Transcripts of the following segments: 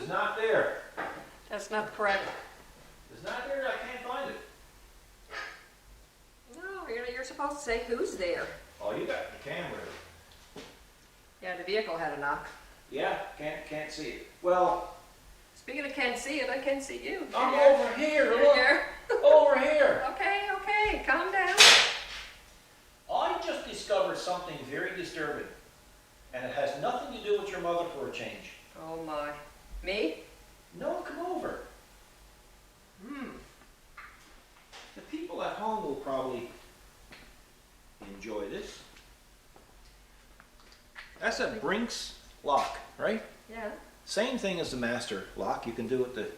is not there. That's not correct. It's not there, I can't find it. No, you're supposed to say who's there. Oh, you got the camera. Yeah, the vehicle had a knock. Yeah, can't see it. Well, Speaking of can't see it, I can see you. I'm You're over here, You're look. here. Over here. Okay, calm down. I just discovered something very disturbing. And it has nothing to do with your mother for a change. Oh my. Me? No, come over. The people at home will probably enjoy this. That's a Brinks lock, right? Yeah. Same thing as the master lock. You can do it the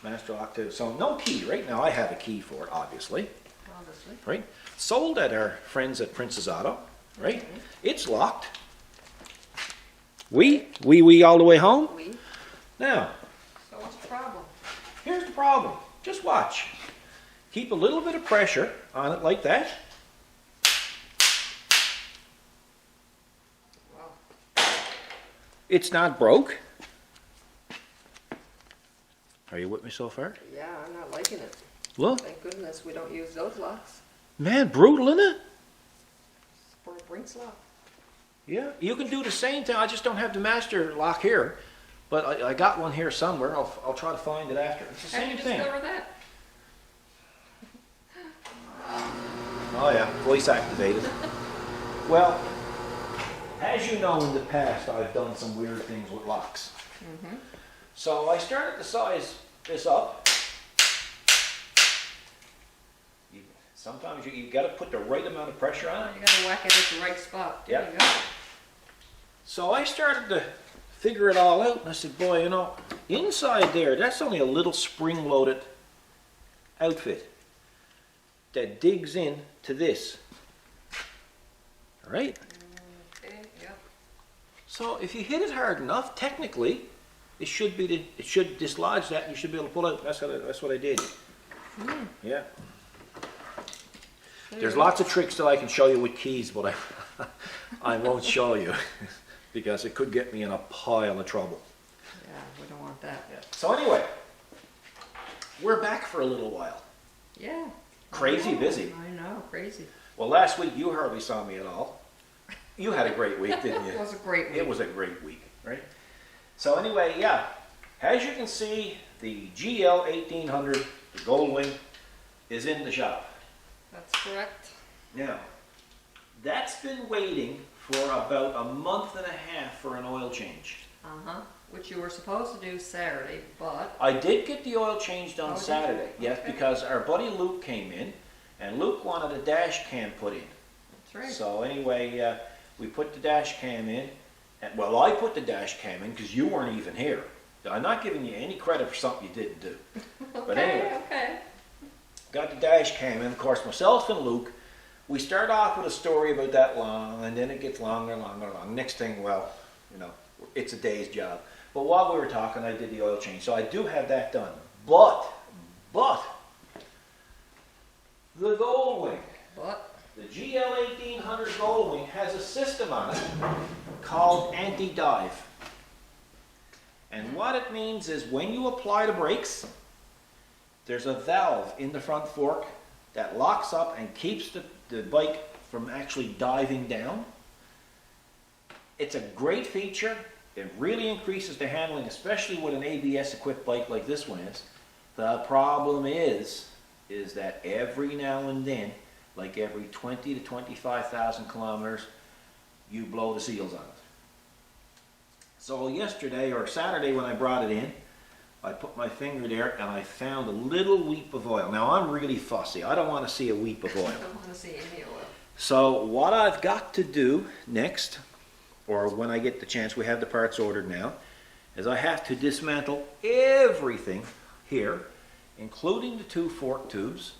master lock too. So no key. Right now I have a key for it, obviously. Obviously. Right? Sold at our friends at Prince's Auto. Right? Mhm. It's locked. We all the way home. We. Now, So what's the problem? here's the problem. Just watch. Keep a little bit of pressure on it like that. Well, It's not broke. Are you with me so far? yeah, I'm not liking it. Look, Thank goodness we don't use those locks. man, brutal, isn't it? For a Brinks lock. Yeah, you can do the same thing. I just don't have the master lock here, but I got one here somewhere. I'll try to find it after. It's the How'd same you thing. discover that? Oh yeah, voice activated. Well, as you know, in the past, I've done some weird things with locks. Mm-hmm. So I started to size this up. Sometimes you got to put the right amount of pressure on it. You gotta whack it at the right spot. There Yep. you go. So I started to figure it all out, and I said, boy, you know, inside there, that's only a little spring-loaded outfit that digs in to this. All right? Okay, yep. So if you hit it hard enough, technically, it should dislodge that, and you should be able to pull out. That's what I did. Yeah. There's lots of tricks that I can show you with keys, but I won't show you because it could get me in a pile of trouble. Yeah, we don't want that. Yeah. So anyway, we're back for a little while. Yeah. Crazy I know, busy. I know, crazy. Well, last week you hardly saw me at all. You had a great week, didn't you? It was a great week. It was a great week, right? So anyway, yeah, as you can see, the GL 1800, the Goldwing, is in the shop. That's correct. Now, that's been waiting for about a month and a half for an oil change. Uh-huh. Which you were supposed to do Saturday, but I did get the oil change done Oh, did you? Saturday, yes, Okay. because our buddy Luke came in, and Luke wanted a dash cam put in. that's right. So anyway, we put the dash cam in, and well, I put the dash cam in because you weren't even here. I'm not giving you any credit for something you didn't do. But anyway, Okay. got the dash cam in. Of course, myself and Luke, we start off with a story about that long, and then it gets longer and longer and longer. Next thing, well, you know, it's a day's job. But while we were talking, I did the oil change, so I do have that done. But the Goldwing, But the GL 1800 Goldwing has a system on it called anti-dive. And what it means is when you apply the brakes, there's a valve in the front fork that locks up and keeps the bike from actually diving down. It's a great feature. It really increases the handling, especially with an ABS equipped bike like this one is. The problem is that every now and then, like every 20 to 25,000 kilometers, you blow the seals on it. So yesterday or Saturday when I brought it in, I put my finger there and I found a little weep of oil. Now I'm really fussy. I don't want to see a weep of oil. I don't want to see any oil. So what I've got to do next, or when I get the chance, we have the parts ordered now, is I have to dismantle everything here, including the two fork tubes,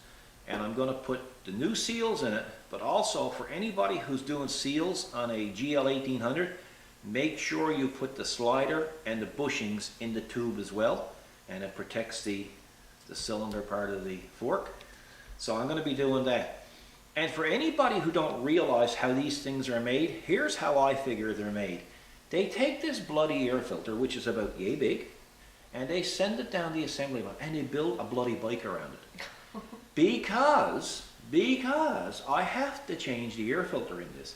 and I'm going to put the new seals in it, but also for anybody who's doing seals on a GL 1800, make sure you put the slider and the bushings in the tube as well, and it protects the cylinder part of the fork. So I'm going to be doing that. And for anybody who don't realize how these things are made, here's how I figure they're made. They take this bloody air filter, which is about yay big, and they send it down the assembly line, and they build a bloody bike around it. Because I have to change the air filter in this.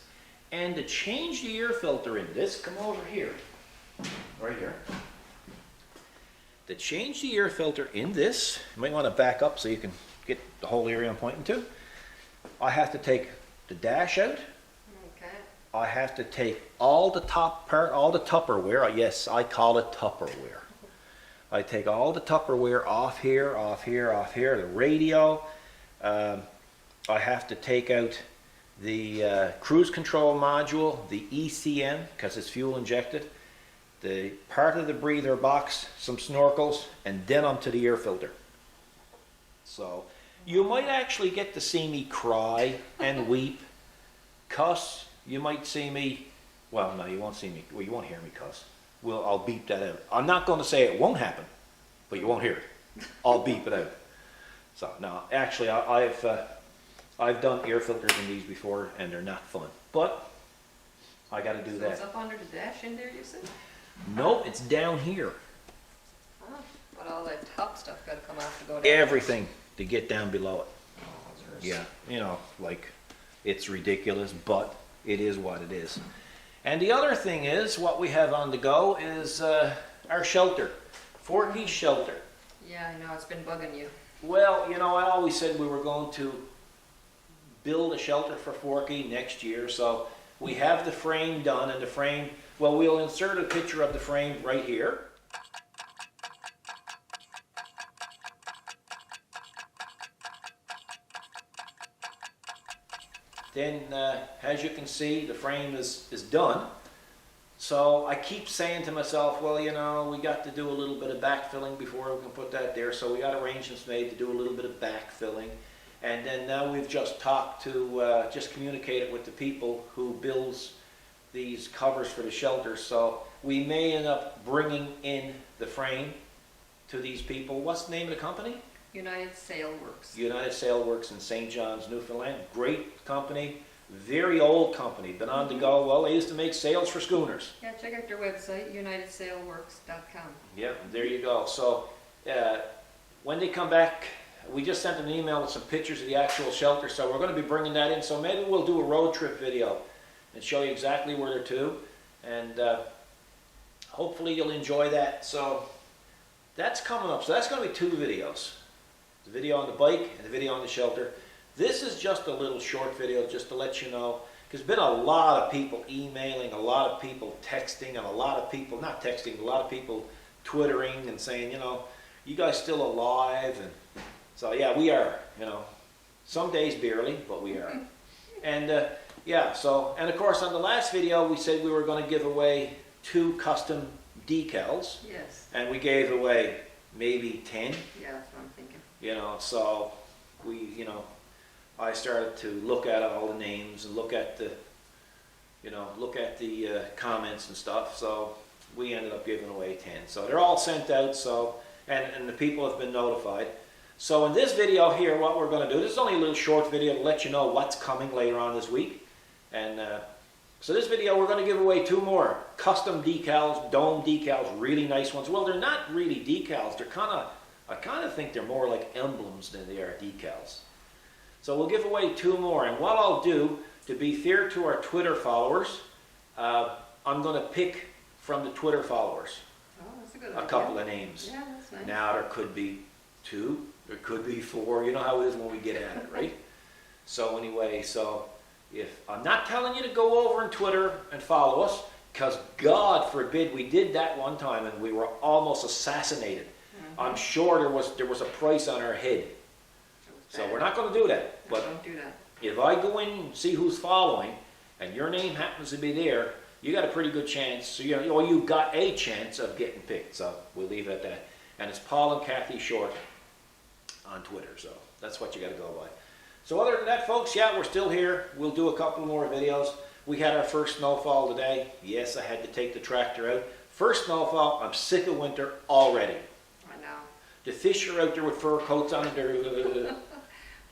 And to change the air filter in this, come over here, right here. To change the air filter in this, you might want to back up so you can get the whole area I'm pointing to. I have to take the dash out. Okay. I have to take all the top part, all the Tupperware. Yes, I call it Tupperware. I take all the Tupperware off here, off here, off here, the radio. I have to take out the cruise control module, the ECM, because it's fuel injected, the part of the breather box, some snorkels, and then onto the air filter. So you might actually get to see me cry and weep, cuss. You might see me, well, no, you won't see me, well, you won't hear me cuss. Well, I'll beep that out. I'm not going to say it won't happen, but you won't hear it. I'll beep it out. So, no, actually, I've done air filters in these before, and they're not fun. But I got to do So that. it's up under the dash in there, you said? Nope, it's down here. Oh, but all that top stuff got to come off to go down. Everything to get down below it. Oh, Yeah, you know, like, it's ridiculous, but it is what it is. And the other thing is, what we have on the go is our shelter, Forky's shelter. Yeah, I know, it's been bugging you. Well, you know, I always said we were going to build a shelter for Forky next year, so we have the frame done, and the frame, well, we'll insert a picture of the frame right here. Then, as you can see, the frame is done. So I keep saying to myself, well, you know, we got to do a little bit of backfilling before we can put that there. So we got arrangements made to do a little bit of backfilling. And then now we've just talked to, just communicated with the people who builds these covers for the shelter. So we may end up bringing in the frame to these people. What's the name of the company? United Sail Works. United Sail Works in St. John's, Newfoundland. Great company, very old company, been on the go. Well, they used to make sails for schooners. Yeah, check out their website, unitedsailworks.com. Yeah, there you go. So when they come back, we just sent an email with some pictures of the actual shelter, so we're going to be bringing that in. So maybe we'll do a road trip video and show you exactly where they're to, and hopefully you'll enjoy that. So that's coming up. So that's going to be 2 videos. The video on the bike and the video on the shelter. This is just a little short video just to let you know. There's been a lot of people emailing, a lot of people texting, and a lot of people, not texting, a lot of people twittering and saying, you know, you guys still alive? And so yeah, we are, you know, some days barely, but we are. And yeah, so, and of course on the last video we said we were going to give away 2 custom decals. Yes. And we gave away maybe 10. Yeah, that's what I'm thinking. You know, so we, you know, I started to look at all the names and look at the, you know, look at the comments and stuff. So we ended up giving away 10. So they're all sent out. So and the people have been notified. So in this video here, what we're going to do, this is only a little short video to let you know what's coming later on this week. And so this video, we're going to give away 2 more custom decals, dome decals, really nice ones. Well, they're not really decals. They're I kind of think they're more like emblems than they are decals. So we'll give away 2 more. And what I'll do, to be fair to our Twitter followers, I'm going to pick from the Twitter followers Oh, that's a good a idea. couple of names. Yeah, that's nice. Now there could be 2, there could be 4. You know how it is when we get at it, right? So anyway, so if I'm not telling you to go over on Twitter and follow us, because God forbid we did that one time and we were almost assassinated. I'm sure there was a price on our head. So we're not going to do that. But don't do that. if I go in and see who's following, and your name happens to be there, you got a pretty good chance. So you got a chance of getting picked. So we'll leave it at that. And it's Paul and Kathy Short on Twitter. So that's what you got to go by. So other than that, folks, yeah, we're still here. We'll do a couple more videos. We had our first snowfall today. Yes, I had to take the tractor out. First snowfall. I'm sick of winter already. I know. The fish are out there with fur coats on it.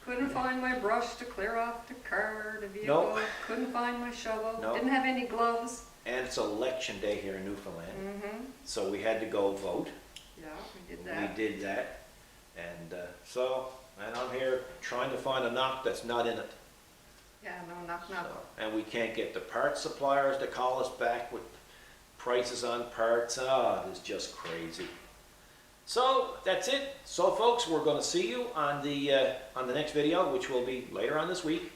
Couldn't find my brush to clear off the car, the vehicle. Nope. Couldn't find my shovel. Nope. Didn't have any gloves. And it's election day here in Newfoundland. Mm-hmm. So we had to go vote. Yeah, we did that. We did that. And and I'm here trying to find a knock that's not in it. Yeah, no, knock, knock. And we can't get the parts suppliers to call us back with prices on parts. It is just crazy. So that's it. So folks, we're going to see you on the next video, which will be later on this week.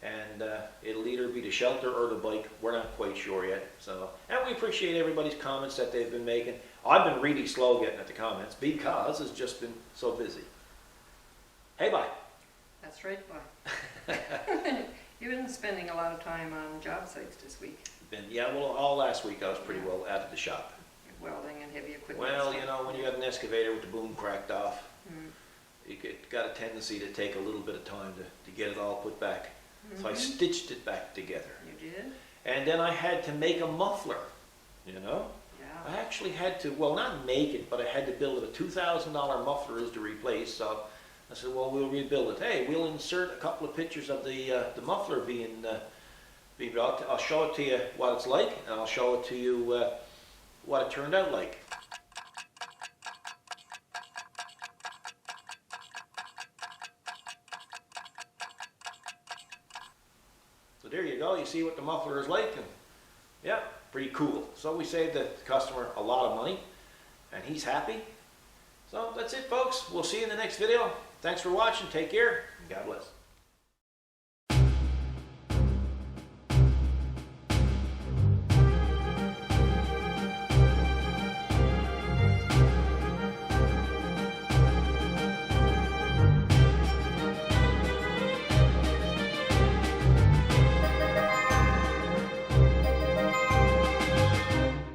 And it'll either be the shelter or the bike. We're not quite sure yet. So, and we appreciate everybody's comments that they've been making. I've been really slow getting at the comments because it's just been so busy. Hey, bye. That's right, bye. You've been spending a lot of time on job sites this week. Yeah, well, all last week I was pretty well out of the shop. Welding and heavy equipment. Well, you know, when you got an excavator with the boom cracked off, you got a tendency to take a little bit of time to get it all put back. So I stitched it back together. You did? And then I had to make a muffler, you know? Yeah. I actually had to, well, not make it, but I had to build it. A $2,000 muffler is to replace, so I said, well, we'll rebuild it. Hey, we'll insert a couple of pictures of the muffler being built. I'll show it to you what it's like, and I'll show it to you what it turned out like. So there you go, you see what the muffler is like, and yeah, pretty cool. So we saved the customer a lot of money, and he's happy. So that's it, folks. We'll see you in the next video. Thanks for watching. Take care, and God bless.